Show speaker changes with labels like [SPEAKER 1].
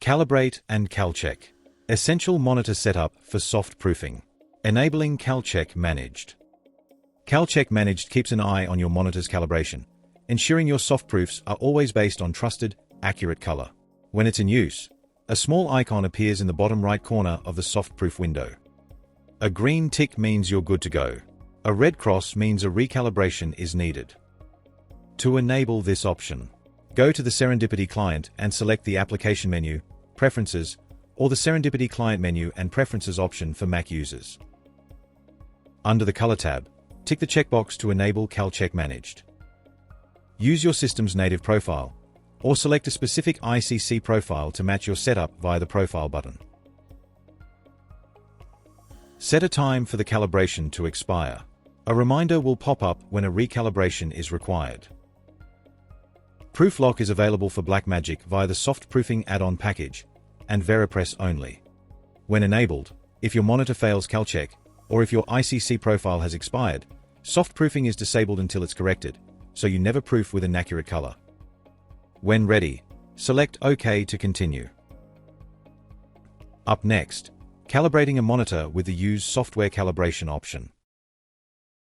[SPEAKER 1] Calibrate and Calcheck. Essential monitor setup for soft proofing. Enabling Calcheck Managed. Calcheck Managed keeps an eye on your monitor's calibration, ensuring your soft proofs are always based on trusted, accurate color. When it's in use, a small icon appears in the bottom right corner of the soft proof window. A green tick means you're good to go. A red cross means a recalibration is needed. To enable this option, go to the Serendipity client and select the Application menu, Preferences, or the Serendipity Client menu and Preferences option for Mac users. Under the Color tab, tick the checkbox to enable Calcheck Managed. Use your system's native profile, or select a specific ICC profile to match your setup via the Profile button. Set a time for the calibration to expire. A reminder will pop up when a recalibration is required. Proof Lock is available for Blackmagic via the Soft Proofing add-on package, and VeriPress only. When enabled, if your monitor fails Calcheck, or if your ICC profile has expired, soft proofing is disabled until it's corrected, so you never proof with inaccurate color. When ready, select OK to continue. Up next, calibrating a monitor with the Use Software Calibration option.